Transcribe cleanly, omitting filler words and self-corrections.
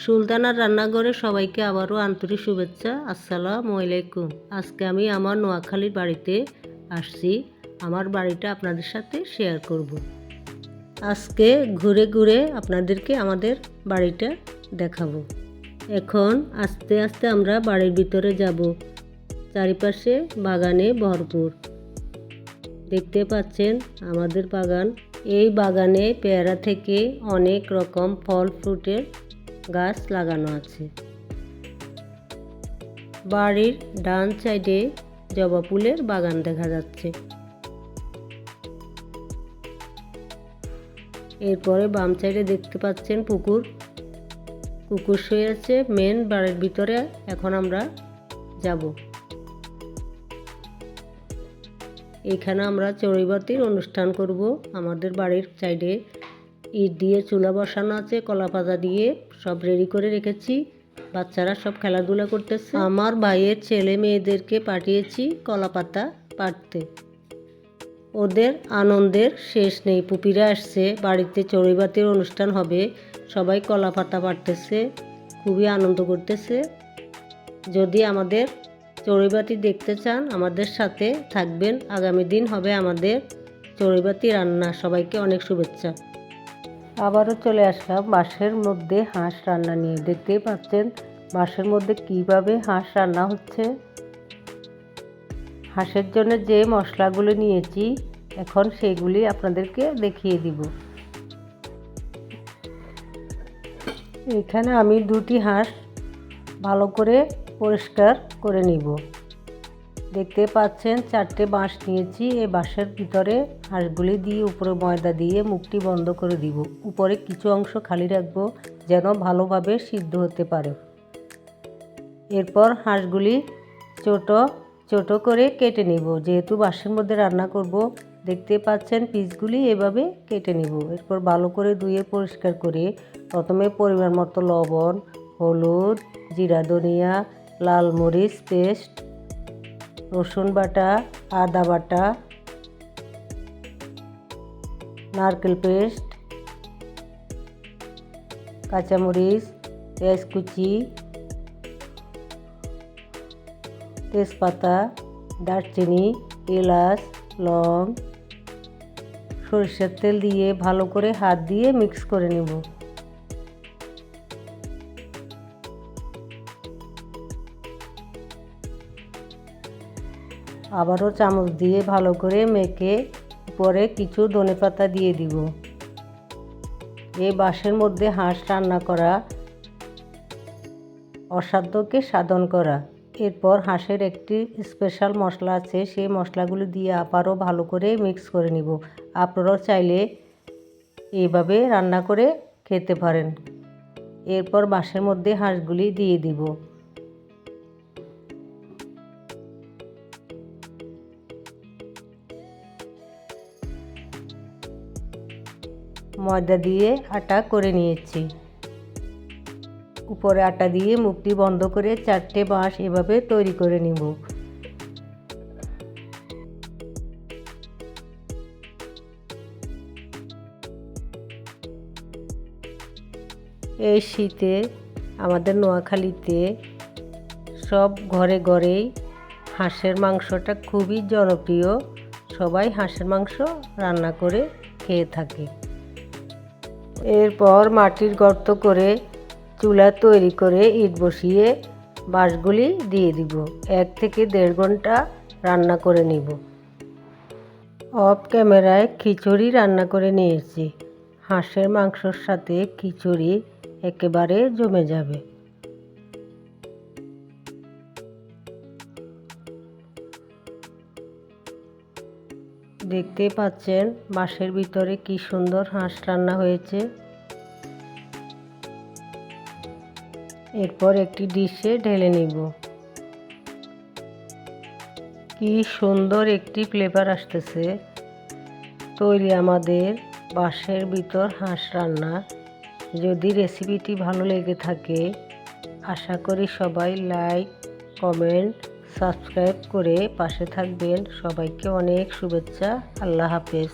সুলতানার রান্নাঘরে সবাইকে আবারও আন্তরিক শুভেচ্ছা। আসসালামু আলাইকুম। আজকে আমি আমার নোয়াখালীর বাড়িতে আসছি। আমার বাড়িটা আপনাদের সাথে শেয়ার করব। আজকে ঘুরে ঘুরে আপনাদেরকে আমাদের বাড়িটা দেখাবো। এখন আস্তে আস্তে আমরা বাড়ির ভিতরে যাব। চারিপাশে বাগানে ভরপুর। দেখতে পাচ্ছেন আমাদের বাগান। এই বাগানে পেয়ারা থেকে অনেক রকম ফল ফ্রুটের গাছ লাগানো আছে। বাড়ির ডান সাইডে জবা ফুলের বাগান দেখা যাচ্ছে। এরপরে বাম সাইডে দেখতে পাচ্ছেন পুকুর শুয়ে আছে মেন বাড়ির ভিতরে। এখন আমরা যাব। এখানে আমরা চড়ুইবাতির অনুষ্ঠান করব। আমাদের বাড়ির সাইডে ইট দিয়ে চুলা বসানো আছে, কলা পাতা দিয়ে সব রেডি করে রেখেছি। বাচ্চারা সব খেলাধুলা করতেছে। আমার ভাইয়ের ছেলে মেয়েদেরকে পাঠিয়েছি কলা পাতা পাড়তে। ওদের আনন্দের শেষ নেই। পুপিরা আসছে, বাড়িতে চড়ুইবাতির অনুষ্ঠান হবে, সবাই কলা পাতা পাড়তেছে, খুবই আনন্দ করতেছে। যদি আমাদের চড়ুইবাতি দেখতে চান আমাদের সাথে থাকবেন। আগামী দিন হবে আমাদের চড়ুইবাতি রান্না। সবাইকে অনেক শুভেচ্ছা। আবারও চলে আসলাম বাঁশের মধ্যে হাঁস রান্না নিয়ে। দেখতেই পাচ্ছেন বাঁশের মধ্যে কিভাবে হাঁস রান্না হচ্ছে। হাঁসের জন্য যে মশলাগুলো নিয়েছি এখন সেগুলি আপনাদেরকে দেখিয়ে দিব। এখানে আমি দুটি হাঁস ভালো করে পরিষ্কার করে নিব। দেখতে পাচ্ছেন 4টে বাঁশ নিয়েছি। এই বাঁশের ভিতরে হাঁসগুলি দিয়ে উপরে ময়দা দিয়ে মুখটি বন্ধ করে দিব। উপরে কিছু অংশ খালি রাখবো যেন ভালোভাবে সিদ্ধ হতে পারে। এরপর হাঁসগুলি ছোট ছোট করে কেটে নিব। যেহেতু বাঁশের মধ্যে রান্না করব, দেখতে পাচ্ছেন পিসগুলি এভাবে কেটে নিব। এরপর ভালো করে ধুয়ে পরিষ্কার করে প্রথমে পরিমাণ মতো লবণ, হলুদ, জিরা ধনিয়া, লাল মরিচ পেস্ট, রসুন বাটা, আদা বাটা, নারকেল পেস্ট, কাঁচামরিচ, পেঁয়াজ কুচি, তেজপাতা, দারচিনি, এলাচ, লং, সরিষার তেল দিয়ে ভালো করে হাত দিয়ে মিক্স করে নেব। আবারও চামচ দিয়ে ভালো করে মেখে পরে কিছু ধনেপাতা দিয়ে দিব। এই বাঁশের মধ্যে হাঁস রান্না করা অসাধ্যকে সাধন করা। এরপর হাঁসের একটি স্পেশাল মশলা আছে, সেই মশলাগুলো দিয়ে আবারও ভালো করে মিক্স করে নিব। আপনারাও চাইলে এইভাবে রান্না করে খেতে পারেন। এরপর বাঁশের মধ্যে হাঁসগুলি দিয়ে দিব। ময়দা দিয়ে আটা করে নিয়েছি। উপরে আটা দিয়ে মুখটি বন্ধ করে 4টে বাঁশ এভাবে তৈরি করে নিব। এই শীতে আমাদের নোয়াখালীতে সব ঘরে ঘরেই হাঁসের মাংসটা খুবই জনপ্রিয়। সবাই হাঁসের মাংস রান্না করে খেয়ে থাকে। এরপর মাটির গর্ত করে চুলা তৈরি করে ইট বসিয়ে বাঁশগুলি দিয়ে দিব। 1 থেকে 1.5 ঘন্টা রান্না করে নিব। অফ ক্যামেরায় খিচুড়ি রান্না করে নিয়েছি। হাঁসের মাংসর সাথে খিচুড়ি একেবারে জমে যাবে। দেখতে পাচ্ছেন বাঁশের ভিতরে কি সুন্দর হাঁস রান্না হয়েছে। এরপর একটি ডিশে ঢেলে নিব। কি সুন্দর একটি ফ্লেভার আসতেছে। তৈরি আমাদের বাঁশের ভিতর হাঁস রান্না। যদি রেসিপিটি ভালো লেগে থাকে আশা করি সবাই লাইক, কমেন্ট, সাবস্ক্রাইব করে পাশে থাকবেন। সবাইকে অনেক শুভেচ্ছা। আল্লাহ হাফেজ।